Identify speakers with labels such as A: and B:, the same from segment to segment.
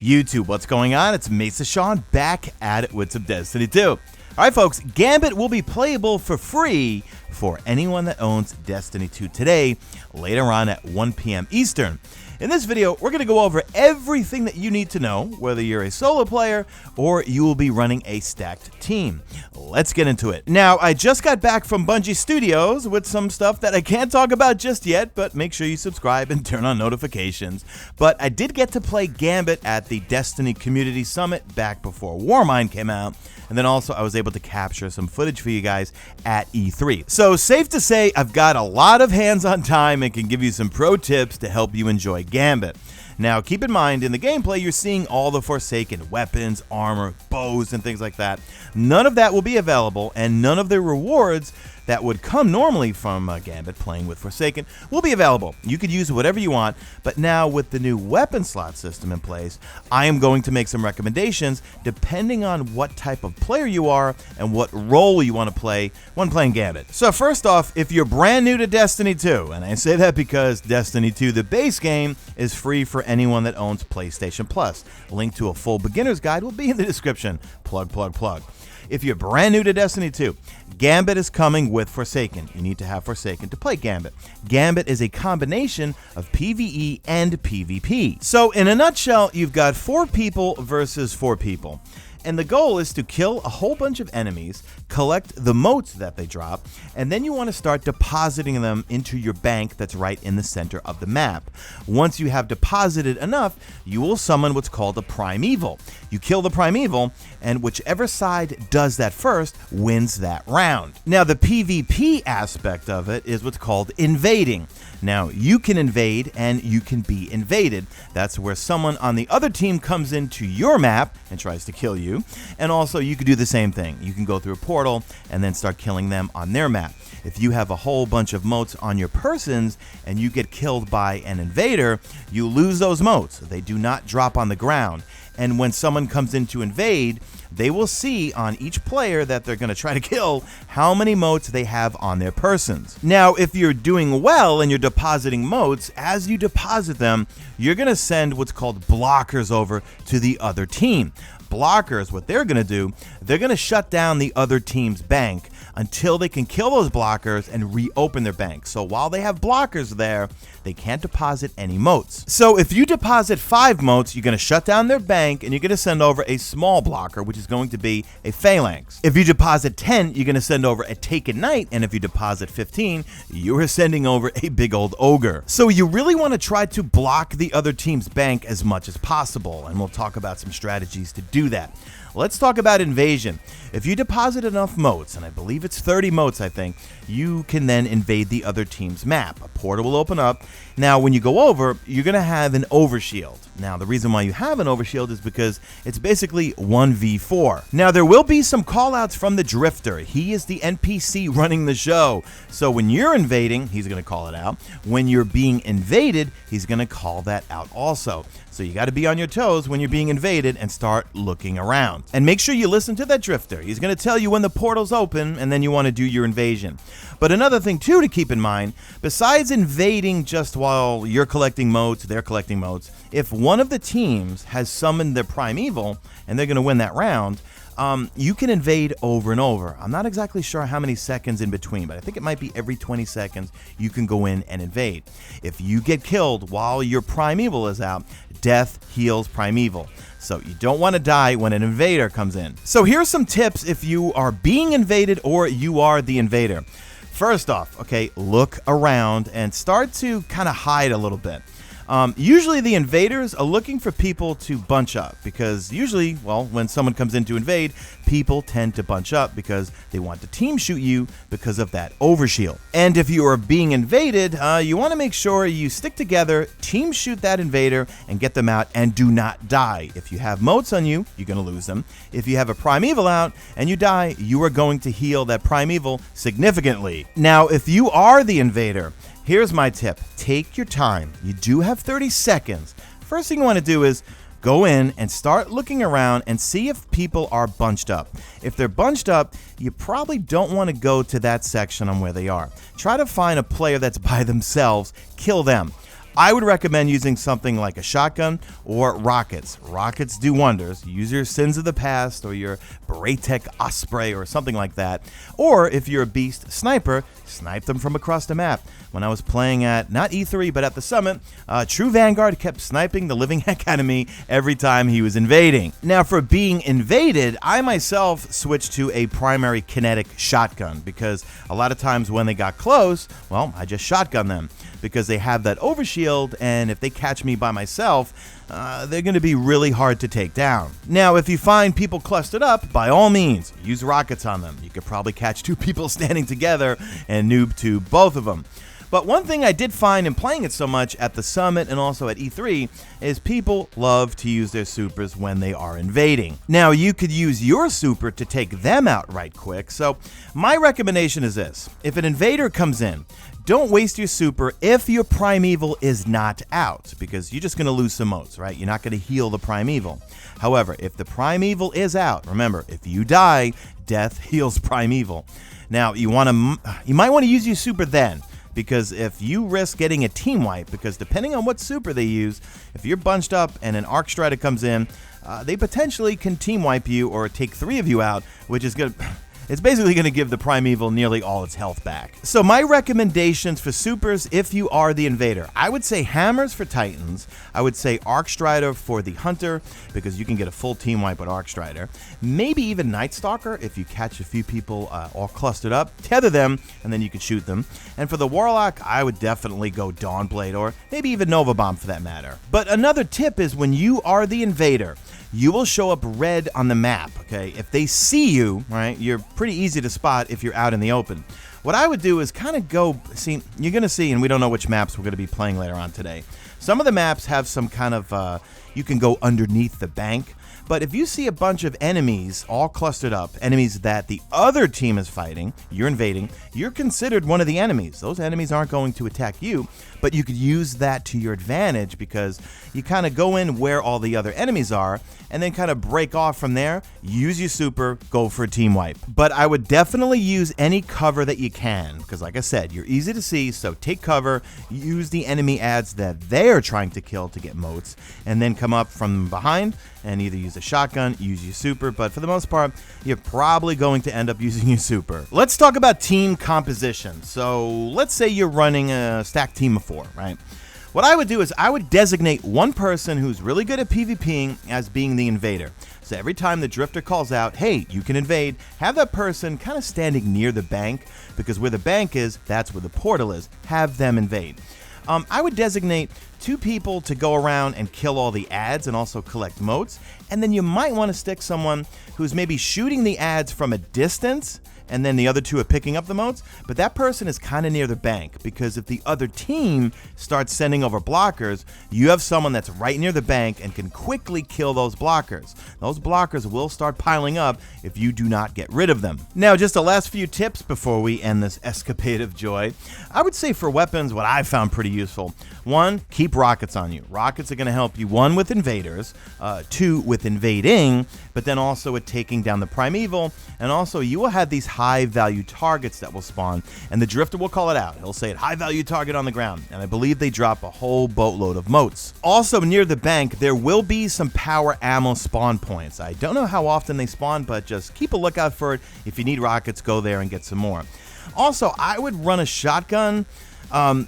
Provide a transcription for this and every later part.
A: YouTube, what's going on? It's Mesa Sean back at it with some Destiny 2. Alright folks, Gambit will be playable for free for anyone that owns Destiny 2 today, later on at 1 p.m. Eastern. In this video, we're going to go over everything that you need to know, whether you're a solo player or you will be running a stacked team. Let's get into it. Now, I just got back from Bungie Studios with some stuff that I can't talk about just yet, but make sure you subscribe and turn on notifications. But I did get to play Gambit at the Destiny Community Summit back before Warmind came out, and then also I was able to capture some footage for you guys at E3. So safe to say I've got a lot of hands-on time and can give you some pro tips to help you enjoy Gambit. Now keep in mind, in the gameplay you're seeing all the Forsaken weapons, armor, bows, and things like that. None of that will be available, and none of the rewards that would come normally from Gambit playing with Forsaken will be available. You could use whatever you want, but now with the new weapon slot system in place, I am going to make some recommendations depending on what type of player you are and what role you want to play when playing Gambit. So first off, if you're brand new to Destiny 2, and I say that because Destiny 2, the base game, is free for anyone that owns PlayStation Plus. Link to a full beginner's guide will be in the description. Plug, plug, plug. If you're brand new to Destiny 2, Gambit is coming with Forsaken. You need to have Forsaken to play Gambit. Gambit is a combination of PvE and PvP. So in a nutshell, you've got 4 people versus 4 people. And the goal is to kill a whole bunch of enemies, collect the motes that they drop, and then you want to start depositing them into your bank that's right in the center of the map. Once you have deposited enough, you will summon what's called a primeval. You kill the primeval, and whichever side does that first wins that round. Now, the PvP aspect of it is what's called invading. Now, you can invade and you can be invaded. That's where someone on the other team comes into your map and tries to kill you. And also, you could do the same thing. You can go through a portal and then start killing them on their map. If you have a whole bunch of motes on your persons and you get killed by an invader, you lose those motes. They do not drop on the ground. And when someone comes in to invade, they will see on each player that they're going to try to kill how many motes they have on their persons. Now, if you're doing well and you're depositing motes, as you deposit them, you're going to send what's called blockers over to the other team. Blockers, what they're going to do, they're going to shut down the other team's bank until they can kill those blockers and reopen their bank. So while they have blockers there, they can't deposit any motes. So if you deposit 5 motes, you're going to shut down their bank and you're going to send over a small blocker, which is going to be a phalanx. If you deposit 10, you're going to send over a taken knight, and if you deposit 15, you are sending over a big old ogre. So you really want to try to block the other team's bank as much as possible, and we'll talk about some strategies to do that. Let's talk about invasion. If you deposit enough motes, and I believe it's 30 motes, I think, you can then invade the other team's map. A portal will open up. Now, when you go over, you're going to have an overshield. Now, the reason why you have an overshield is because it's basically 1v4. Now, there will be some callouts from the Drifter. He is the NPC running the show. So when you're invading, he's going to call it out. When you're being invaded, he's going to call that out also. So you got to be on your toes when you're being invaded and start looking around. And make sure you listen to that Drifter. He's going to tell you when the portal's open, and then you want to do your invasion. But another thing, too, to keep in mind, besides invading just while you're collecting motes, they're collecting motes, if one of the teams has summoned their primeval and they're going to win that round, you can invade over and over. I'm not exactly sure how many seconds in between, but I think it might be every 20 seconds you can go in and invade. If you get killed while your primeval is out, death heals primeval. So you don't want to die when an invader comes in. So here's some tips if you are being invaded or you are the invader. First off, okay, look around and start to kind of hide a little bit. Usually the invaders are looking for people to bunch up because usually, well, when someone comes in to invade, people tend to bunch up because they want to team shoot you because of that overshield. And if you are being invaded, you want to make sure you stick together, team shoot that invader, and get them out and do not die. If you have motes on you, you're going to lose them. If you have a primeval out and you die, you are going to heal that primeval significantly. Now, if you are the invader, here's my tip. Take your time. You do have 30 seconds. First thing you want to do is go in and start looking around and see if people are bunched up. If they're bunched up, you probably don't want to go to that section on where they are. Try to find a player that's by themselves, kill them. I would recommend using something like a shotgun or rockets. Rockets do wonders. Use your Sins of the Past or your Beratek Osprey or something like that. Or if you're a beast sniper, snipe them from across the map. When I was playing at, not E3, but at the Summit, True Vanguard kept sniping the living heck out of me every time he was invading. Now, for being invaded, I myself switched to a primary kinetic shotgun because a lot of times when they got close, well, I just shotgun them because they have that overshield, and if they catch me by myself, they're going to be really hard to take down. Now, if you find people clustered up, by all means, use rockets on them. You could probably catch 2 people standing together and noob tube both of them. But one thing I did find in playing it so much at the Summit and also at E3 is people love to use their supers when they are invading. Now, you could use your super to take them out right quick, so my recommendation is this. If an invader comes in, don't waste your super if your primeval is not out, because you're just going to lose some motes, right? You're not going to heal the primeval. However, if the primeval is out, remember, if you die, death heals primeval. Now, you might want to use your super then, because if you risk getting a team wipe, because depending on what super they use, if you're bunched up and an Arc Strider comes in, they potentially can team wipe you or take 3 of you out, which is good. It's basically going to give the primeval nearly all its health back. So my recommendations for supers if you are the invader, I would say hammers for Titans. I would say Arc Strider for the Hunter, because you can get a full team wipe with Arc Strider. Maybe even Night Stalker if you catch a few people all clustered up. Tether them, and then you can shoot them. And for the Warlock, I would definitely go Dawnblade, or maybe even Nova Bomb for that matter. But another tip is when you are the invader, you will show up red on the map, okay? If they see you, right, you're pretty easy to spot if you're out in the open. What I would do is kind of go, see, you're going to see, and we don't know which maps we're going to be playing later on today. Some of the maps have some kind of, you can go underneath the bank. But if you see a bunch of enemies all clustered up, enemies that the other team is fighting, you're invading, you're considered one of the enemies. Those enemies aren't going to attack you, but you could use that to your advantage because you kind of go in where all the other enemies are and then kind of break off from there, use your super, go for a team wipe. But I would definitely use any cover that you can because like I said, you're easy to see, so take cover, use the enemy ads that they're trying to kill to get motes, and then come up from behind and either use a shotgun, use your super, but for the most part, you're probably going to end up using your super. Let's talk about team composition. So let's say you're running a stacked team of 4, right? What I would do is I would designate one person who's really good at PvPing as being the invader. So every time the drifter calls out, hey, you can invade, have that person kind of standing near the bank, because where the bank is, that's where the portal is. Have them invade. I would designate 2 people to go around and kill all the ads and also collect motes, and then you might want to stick someone who's maybe shooting the ads from a distance, and then the other 2 are picking up the motes, but that person is kind of near the bank, because if the other team starts sending over blockers, you have someone that's right near the bank and can quickly kill those blockers. Those blockers will start piling up if you do not get rid of them. Now, just the last few tips before we end this escapade of joy. I would say for weapons, what I found pretty useful. 1, keep rockets on you. Rockets are going to help you, 1, with invaders, 2, with invading, but then also with taking down the primeval, and also you will have these high value targets that will spawn, and the drifter will call it out. He'll say it, high value target on the ground, and I believe they drop a whole boatload of motes. Also near the bank, there will be some power ammo spawn points. I don't know how often they spawn, but just keep a lookout for it. If you need rockets, go there and get some more. Also, I would run a shotgun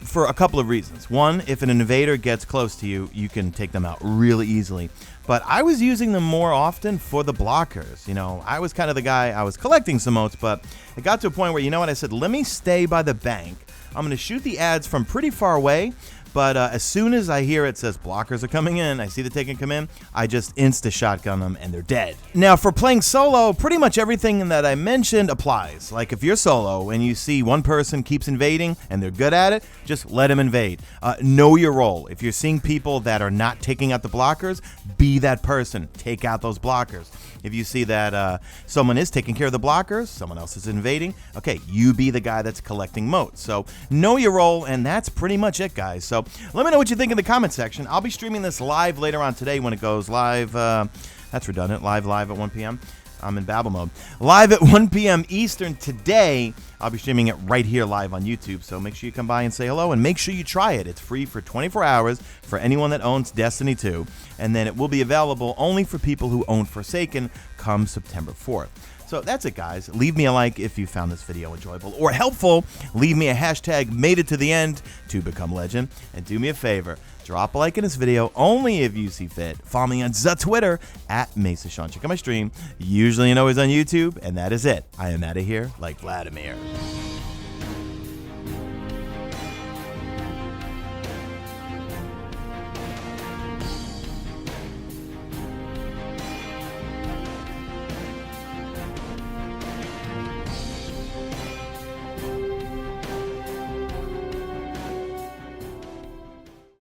A: for a couple of reasons. 1, if an invader gets close to you, you can take them out really easily. But I was using them more often for the blockers. You know, I was kind of the guy, I was collecting some motes, but it got to a point where, you know what, I said, let me stay by the bank. I'm going to shoot the ads from pretty far away, but as soon as I hear it says blockers are coming in, I see the taken come in, I just insta-shotgun them and they're dead. Now, for playing solo, pretty much everything that I mentioned applies. Like if you're solo and you see one person keeps invading and they're good at it, just let them invade. Know your role. If you're seeing people that are not taking out the blockers, be that person. Take out those blockers. If you see that someone is taking care of the blockers, someone else is invading, okay, you be the guy that's collecting motes. So know your role, and that's pretty much it, guys. So let me know what you think in the comment section. I'll be streaming this live later on today when it goes live. That's redundant. Live at 1 p.m. I'm in babble mode. Live at 1 p.m. Eastern today. I'll be streaming it right here live on YouTube, so make sure you come by and say hello, and make sure you try it. It's free for 24 hours for anyone that owns Destiny 2, and then it will be available only for people who own Forsaken come September 4th. So that's it, guys. Leave me a like if you found this video enjoyable or helpful. Leave me a hashtag made it to the end to become legend. And do me a favor, drop a like in this video only if you see fit. Follow me on the Twitter at Mesa Sean. Check out my stream, usually and always on YouTube. And that is it. I am out of here like Vladimir.